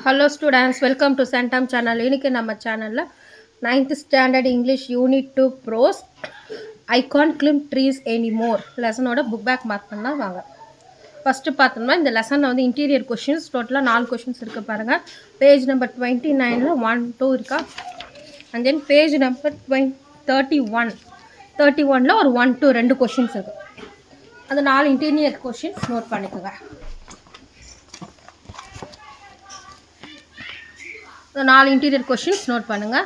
Hello students, welcome to Santam channel. இன்னைக்கு நம்ம சேனல்ல 9th standard English unit 2 prose I can't climb trees anymore லெசனோட book back mark பண்ணலாம் வாங்க. First பார்த்தோம்னா இந்த லெசன்ல வந்து இன்டீரியர் क्वेश्चंस டோட்டலா 4 क्वेश्चंस இருக்கு பாருங்க. பேஜ் நம்பர் 29ல 1 2 இருக்கா? and then பேஜ் நம்பர் 31 31ல ஒரு 1 2 ரெண்டு क्वेश्चंस இருக்கு. அந்த 4 இன்டீரியர் क्वेश्चंस நோட் பண்ணிக்கோங்க. So 4 interior questions note பண்ணுங்க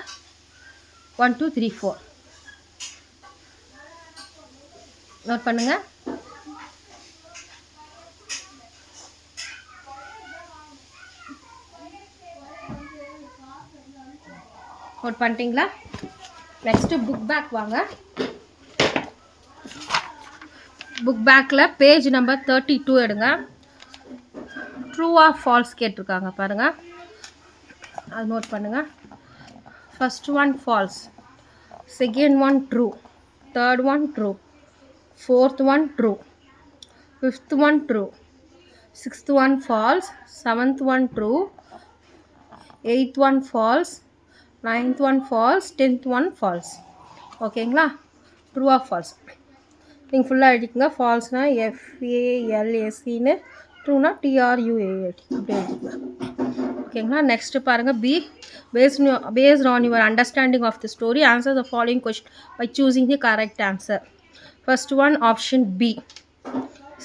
1 2 3 4 note பண்ணுங்க note பண்ணிட்டீங்களா next book back வாங்க book backல page number 32 எடுங்க true or false கேட்டிருக்காங்க பாருங்க அது நோட் பண்ணுங்க first one false second one true third one true fourth one true fifth one true sixth one false seventh one true eighth one false ninth one false 10th one false ஓகேங்களா true or false நீங்க ஃபுல்லா எழுதிக்கங்க falseனா f a l s e னு trueனா t r u a t அப்படி எழுதிக்கங்க ஓகேங்களா next பாருங்க b based on your understanding of the story answer the following question by choosing the correct answer first one option b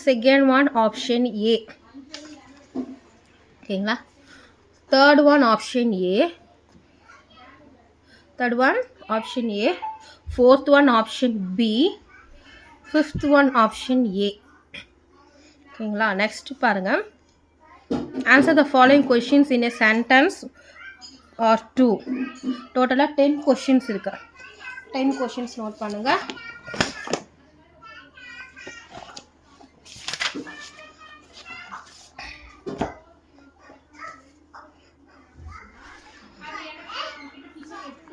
second one option a ஓகேங்களா third one option a fourth one option b fifth one option a ஓகேங்களா next பாருங்க answer the following questions in a sentence or two total 10 questions இருக்கு 10 questions note பண்ணுங்க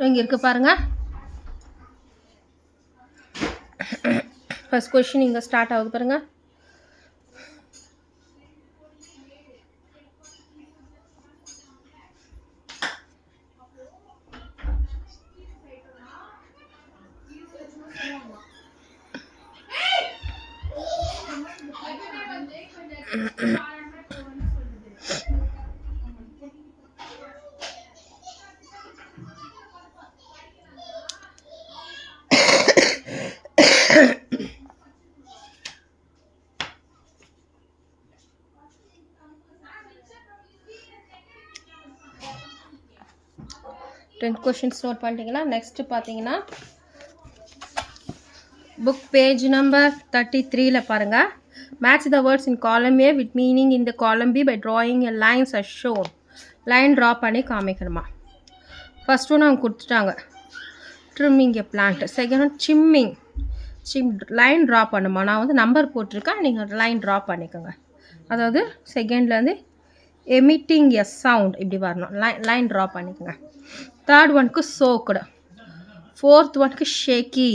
இங்க இருக்கு பாருங்க first question இங்க start ஆகுது பாருங்க டென் கொஷின்ஸ் நோட் பண்ணிட்டீங்களா நெக்ஸ்ட் பார்த்தீங்கன்னா புக் பேஜ் நம்பர் 33ல பாருங்க மேட்ச் த வேர்ட்ஸ் இன் காலம் A with meaning in the column B by drawing a lines as shown line draw பண்ணி காமிக்கணுமா ஃபர்ஸ்ட் ஒன்று அவங்க கொடுத்துட்டாங்க trimming a plant second one சிம் லைன் ட்ரா பண்ணுமா நான் வந்து நம்பர் போட்டிருக்கேன் நீங்கள் லைன் ட்ரா பண்ணிக்கோங்க அதாவது செகண்ட்லேருந்து எமிட்டிங் எ சவுண்ட் இப்படி வரணும் லைன் ட்ரா பண்ணிக்கோங்க தேர்ட் ஒன்க்கு சோக்குடு ஃபோர்த் ஒன்க்கு shaky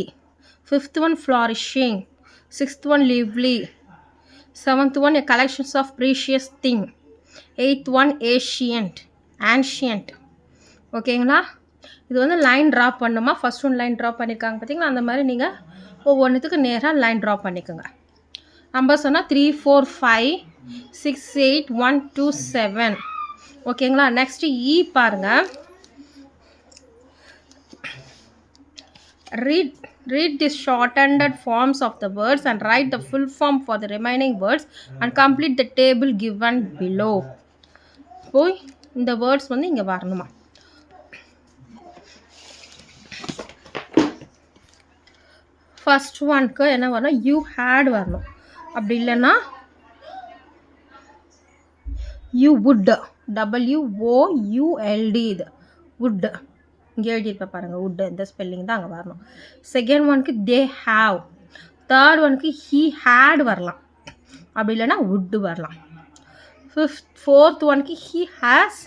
fifth one flourishing sixth one lively seventh one a collections of precious thing eighth one ancient ஓகேங்களா இது வந்து லைன் ட்ரா பண்ணுமா ஃபர்ஸ்ட் ஒன் லைன் ட்ரா பண்ணியிருக்காங்க பார்த்தீங்களா அந்த மாதிரி நீங்கள் ஒவ்வொன்றுத்துக்கு நேராக லைன் ட்ரா பண்ணிக்கோங்க நம்பர் சொன்னால் 3 4 5 6 8 1 2 7 ஓகேங்களா நெக்ஸ்ட் இ பாருங்க read the shortened forms of the words and write the full form for the remaining words and complete the table given below போய் இந்த வேர்ட்ஸ் வந்து இங்கே வரணுமா ஃபர்ஸ்ட் ஒன்க்கு என்ன வரணும் யூ ஹேட் வரணும் அப்படி இல்லைன்னா யூ வுட் WOULD இது வுட் இங்கே எழுதியிருப்பேன் பாருங்கள் வுட் இந்த ஸ்பெல்லிங் தான் அங்கே வரணும் செகண்ட் ஒன்க்கு தே ஹாவ் தேர்ட் ஒன்க்கு ஹீ ஹேட் வரலாம் அப்படி இல்லைன்னா வுட்டு வரலாம் ஃபோர்த் ஒன்க்கு ஹீ ஹேஸ்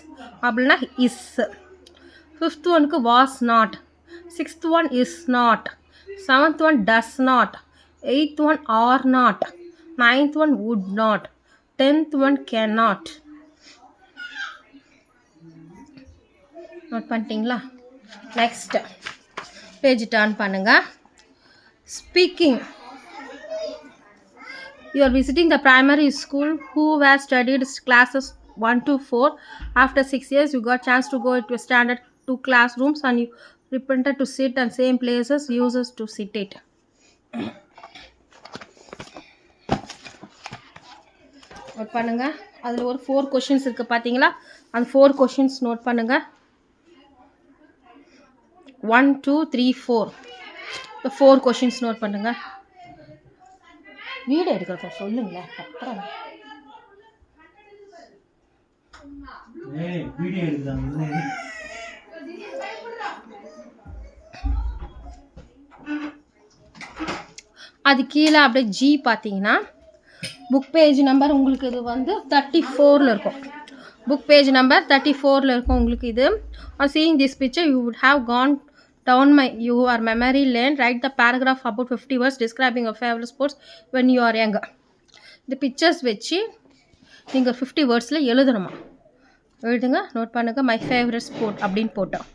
அப்படின்னா இஸ் ஃபிஃப்த் ஒன்க்கு was not sixth one is not seventh one does not eighth one are not ninth one would not 10th one cannot note பண்ணிட்டீங்களா? Next page turn பண்ணுங்கள். Speaking. You are visiting the primary school who were studied classes 1 to 4. After 6 years, you got chance to go to standard 2 classrooms and you repented to sit and same places users to sit it. Note பண்ணுங்க. அதில் ஒரு 4 questions இருக்குது பார்த்தீங்களா? அந்த 4 questions note பண்ணுங்க. 1 2 3 4 இந்த 4 questions note பண்ணுங்க. Video எடுக்கிறப்ப சொல்லுங்களேன். அப்புறம் அது கீழே அப்படியே ஜி பார்த்தீங்கன்னா புக் பேஜ் நம்பர் உங்களுக்கு இது வந்து 34 இருக்கும். புக் பேஜ் நம்பர் 34 இருக்கும் உங்களுக்கு இது. Seeing this picture you would have Khan down your memory lane. Write the paragraph about 50 words describing your favorite sports when you are young. இந்த பிக்சர்ஸ் வச்சு நீங்கள் 50 வேர்ட்ஸில் எழுதணுமா? எழுதுங்க. நோட் பண்ணுங்க. மை ஃபேவரட் ஸ்போர்ட் அப்படின்னு போட்டோம்.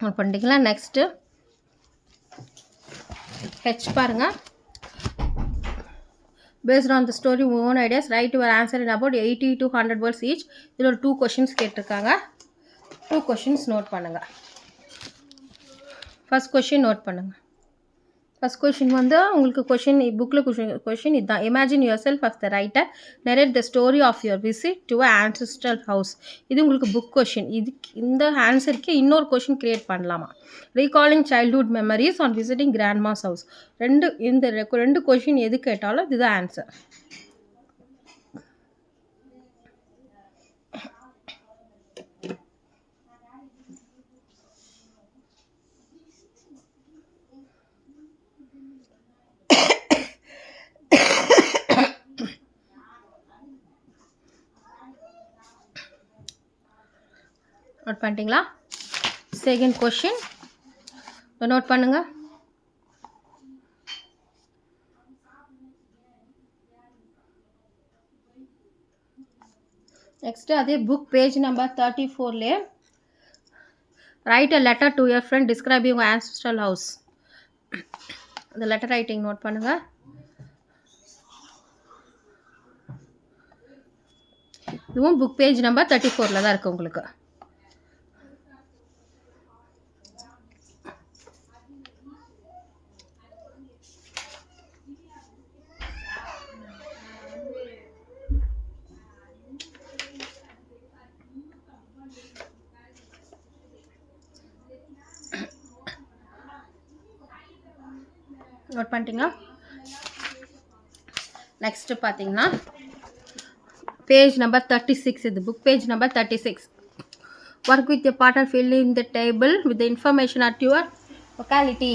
நோட் பண்ணிட்டீங்களா? நெக்ஸ்ட்டு ஹெச் பாருங்கள். Based on the story, your own ideas, write your answer in about 80 to 100 words each. இதில் ஒரு 2 கொஷின்ஸ் கேட்டிருக்காங்க. 2 கொஷின்ஸ் நோட் பண்ணுங்கள். ஃபர்ஸ்ட் கொஷின் நோட் பண்ணுங்கள். ஃபர்ஸ்ட் கொஷின் வந்து உங்களுக்கு கொஷின் புக்கில் கொஷின் இதுதான். Imagine yourself as the writer, narrate the story of your visit to a ancestral house. இது உங்களுக்கு புக் கொஷின். இந்த ஆன்சருக்கு இன்னொரு கொஷின் கிரியேட் பண்ணலாமா? Recalling childhood memories on visiting grandma's house. இந்த 2 கொஷின் எது கேட்டாலும் இதுதான் ஆன்சர். நோட் பண்ணிட்டீங்களா? செகண்ட் கொஷின் நோட் பண்ணுங்க. நெக்ஸ்ட் அதே book page number 34லே write a letter to your friend describing your ancestral house. அந்த லெட்டர் ரைட்டிங் நோட் பண்ணுங்க. இதுவும் புக் பேஜ் நம்பர் 34ல தான் இருக்குது உங்களுக்கு. நோட் பண்ணிட்டீங்களா? நெக்ஸ்ட்டு பார்த்தீங்கன்னா பேஜ் நம்பர் 36. இது book page number 36. Work with your partner, fill in the table with the information at your locality.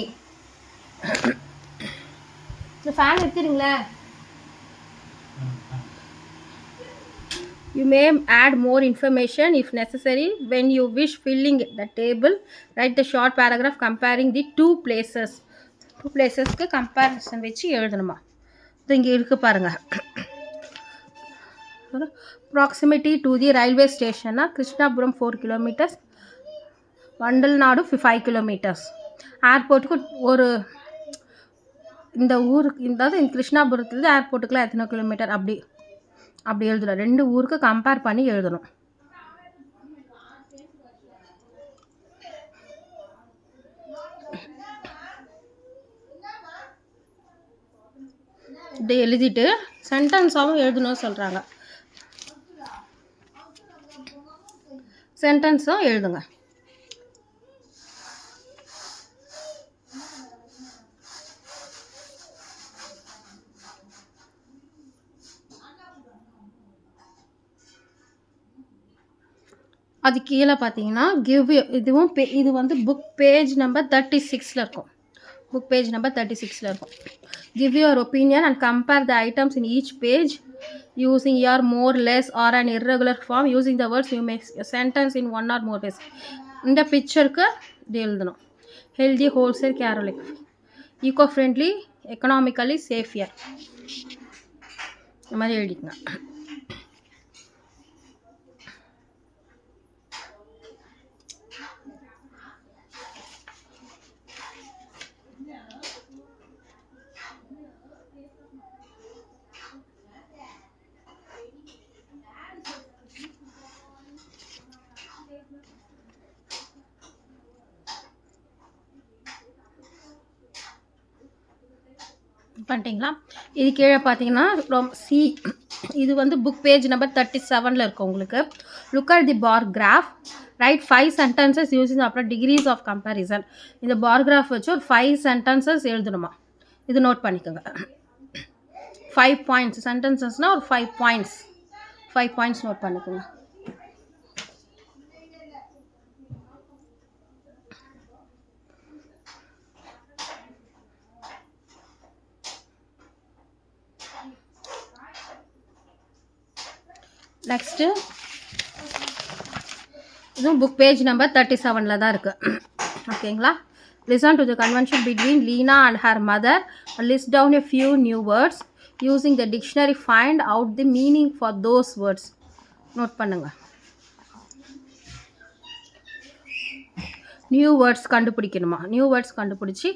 இந்த fan எடுத்துருங்களே. You may add more information if necessary. When you wish filling the table, write the short paragraph comparing the 2 places. 2 பிளேசஸ்க்கு comparison வச்சு எழுதணுமா? இது இங்கே இருக்குது பாருங்கள். Proximity to the railway ஸ்டேஷன்னா Krishnapuram 4 kilometers, Vandalnadu 5 kilometers. ஏர்போர்ட்டுக்கு ஒரு இந்த ஊருக்கு இந்த கிருஷ்ணாபுரத்துலேருந்து ஏர்போர்ட்டுக்குலாம் எத்தனை கிலோமீட்டர் அப்படி எழுதணும். 2 ஊருக்கு கம்பேர் பண்ணி எழுதணும். இதை எழுதிட்டு சென்டென்ஸாகவும் எழுதணும்னு சொல்கிறாங்க. சென்டென்ஸும் எழுதுங்க. அது கீழே பார்த்தீங்கன்னா இது வந்து புக் பேஜ் நம்பர் 36ல் இருக்கும். புக் பேஜ் நம்பர் 36ல் இருக்கும். Give your opinion and compare the items in each page using your more, less, or an irregular form. Using the words, you make a sentence in one or more ways. இந்த பிக்சருக்கு இது எழுதணும். Healthy wholesale caloric, eco friendly, economically safer, இந்த மாதிரி எழுதிக்கங்க. பண்ணிட்டீங்களா? இது கீழே பார்த்தீங்கன்னா சி, இது வந்து புக் பேஜ் நம்பர் 37 இருக்குது உங்களுக்கு. Look at the bar graph, write 5 sentences using அப்புறம் டிகிரிஸ் ஆஃப் கம்பேரிசன். இந்த பார் கிராஃப் வச்சு ஒரு 5 சென்டென்சஸ் எழுதணுமா, இது நோட் பண்ணிக்கோங்க. 5 பாயிண்ட்ஸ் சென்டென்சஸ்னால் ஒரு 5 பாயிண்ட்ஸ் நோட் பண்ணிக்கோங்க. நெக்ஸ்ட்டு இதுவும் புக் பேஜ் நம்பர் 37 தான் இருக்குது. ஓகேங்களா? Listen to the conversation between Leena and her mother. List down a few new words using the dictionary. Find out the meaning for those words. Note பண்ணுங்கள். New words கண்டுபிடிக்கணுமா, new words கண்டுபிடிச்சி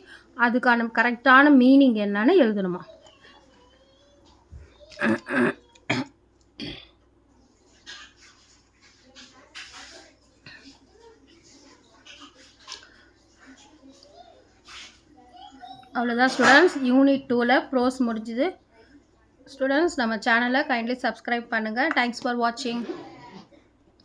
அதுக்கான கரெக்டான meaning என்னன்னு எழுதணுமா. அவ்வளோதான் ஸ்டூடெண்ட்ஸ். யூனிட் 2ல் prose முடிஞ்சுது. ஸ்டூடெண்ட்ஸ் நம்ம சேனலை கைண்ட்லி சப்ஸ்கிரைப் பண்ணுங்கள். தேங்க்ஸ் ஃபார் வாட்சிங்.